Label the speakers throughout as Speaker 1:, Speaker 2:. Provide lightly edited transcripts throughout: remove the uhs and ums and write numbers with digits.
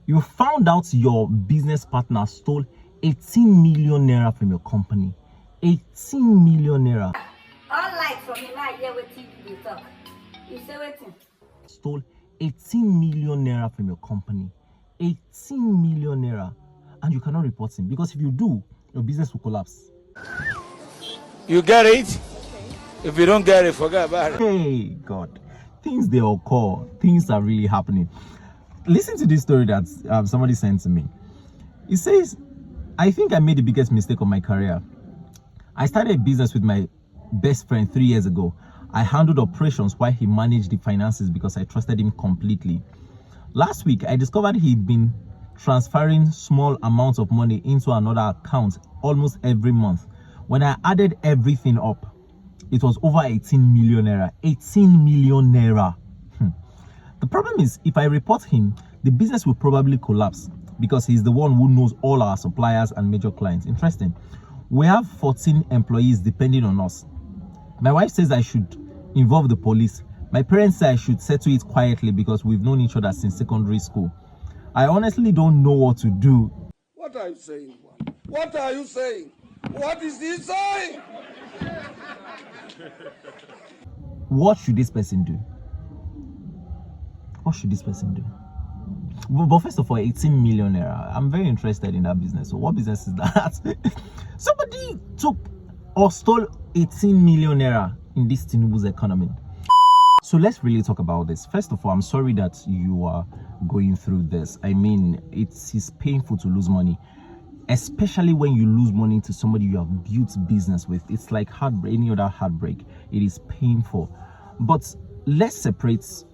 Speaker 1: You found out your business partner stole 18 million naira from your company. 18 million naira.
Speaker 2: All light from him, I hear what they talk. You say waiting.
Speaker 1: Stole 18 million naira from your company. 18 million naira. And you cannot report him, because if you do, your business will collapse.
Speaker 3: You get it? If you don't get it, forget about it.
Speaker 1: Hey, God. Things they occur. Things are really happening. Listen to this story that somebody sent to me. It says, I think I made the biggest mistake of my career. I started a business with my best friend 3 years ago. I handled operations while he managed the finances because I trusted him completely. Last week, I discovered he'd been transferring small amounts of money into another account almost every month. When I added everything up, it was over 18 million naira. 18 million naira. The problem is, if I report him, the business will probably collapse because he's the one who knows all our suppliers and major clients. Interesting. We have 14 employees depending on us. My wife says I should involve the police. My parents say I should settle it quietly because we've known each other since secondary school. I honestly don't know what to do.
Speaker 4: What are you saying? What are you saying? What is he saying?
Speaker 1: What should this person do? What should this person do? But first of all, 18 million naira. I'm very interested in that business. So what business is that? Somebody took or stole 18 million naira in this Tinubu's economy. So let's really talk about this. First of all, I'm sorry that you are going through this. I mean, it is painful to lose money, especially when you lose money to somebody you have built business with. It's like heartbreak, any other heartbreak. It is painful. But let's separate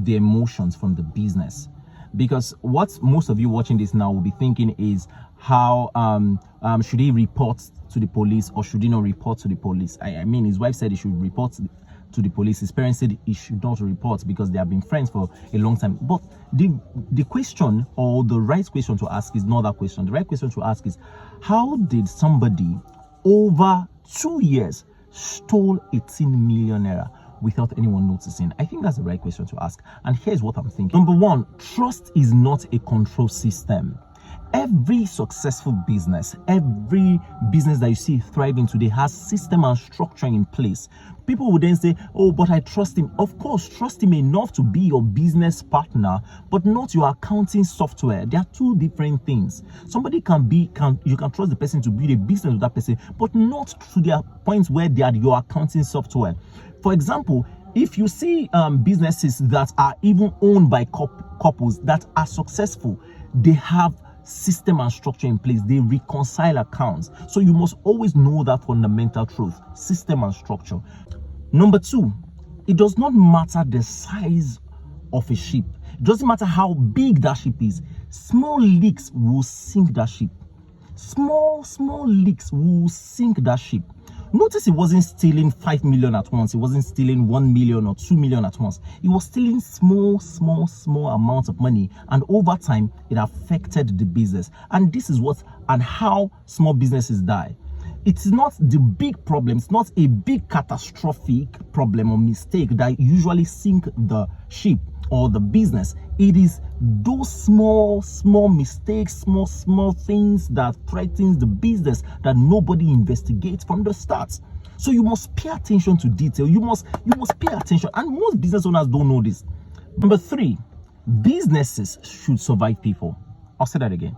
Speaker 1: the emotions from the business, because what most of you watching this now will be thinking is how should he report to the police or should he not report to the police? I mean, his wife said he should report to the police. His parents said he should not report because they have been friends for a long time. But the question, or the right question to ask, is not that question. The right question to ask is, how did somebody over 2 years stole 18 million naira without anyone noticing? I think that's the right question to ask. And here's what I'm thinking. Number one, trust is not a control system. Every successful business, every business that you see thriving today has system and structure in place. People would then say, oh, but I trust him. Of course, trust him enough to be your business partner, but not your accounting software. They are two different things. Somebody you can trust the person to build a business with that person, but not to their point where they are your accounting software. For example, if you see businesses that are even owned by couples that are successful, they have system and structure in place. They reconcile accounts. So you must always know that fundamental truth: system and structure. Number two, it does not matter the size of a ship. It doesn't matter how big that ship is. Small leaks will sink that ship. Small leaks will sink that ship. Notice he wasn't stealing 5 million at once. He wasn't stealing 1 million or 2 million at once. He was stealing small amounts of money, and over time it affected the business. And this is how small businesses die. It's not the big problem. It's not a big catastrophic problem or mistake that usually sink the ship or the business. It is those small mistakes, small things that threatens the business that nobody investigates from the start. So you must pay attention to detail. You must pay attention, and most business owners don't know this. Number three, businesses should survive people. I'll say that again.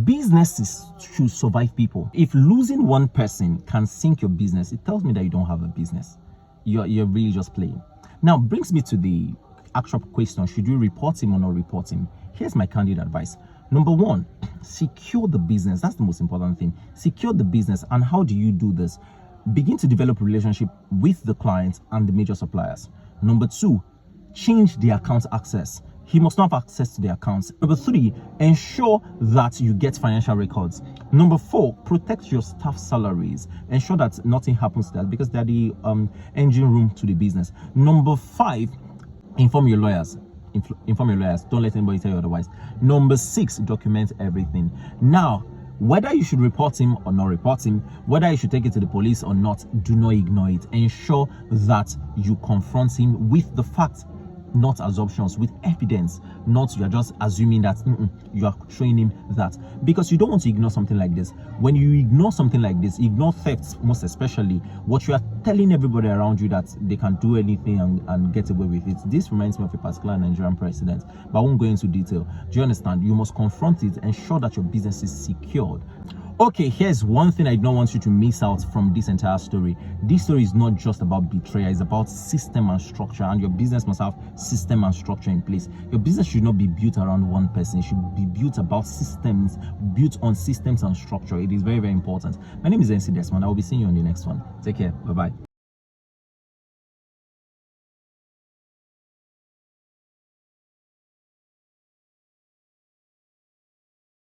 Speaker 1: Businesses should survive people. If losing one person can sink your business, it tells me that you don't have a business. You're really just playing. Now brings me to the actual question: should you report him or not report him? Here's my candid advice. Number one, secure the business. That's the most important thing. Secure the business. And how do you do this? Begin to develop a relationship with the clients and the major suppliers. Number two, change the account access. He must not have access to the accounts. Number three, ensure that you get financial records. Number four, protect your staff salaries. Ensure that nothing happens to that, because they're the engine room to the business. Number five, inform your lawyers. Inform your lawyers. Don't let anybody tell you otherwise. Number six, document everything. Now, whether you should report him or not report him, whether you should take it to the police or not, do not ignore it. Ensure that you confront him with the facts. not assumptions, with evidence. Not you're just assuming that you are showing him that, because you don't want to ignore something like this. When you ignore something like this, ignore thefts most especially, what you are telling everybody around you that they can do anything and get away with it. This reminds me of a particular Nigerian president, but I won't go into detail. Do you understand? You must confront it, ensure that your business is secured. Okay, here's one thing I don't want you to miss out from this entire story. This story is not just about betrayal, it's about system and structure, and your business must have system and structure in place. Your business should not be built around one person. It should be built about systems, built on systems and structure. It is very, very important. My name is NC Desmond. I will be seeing you on the next one. Take care. Bye-bye.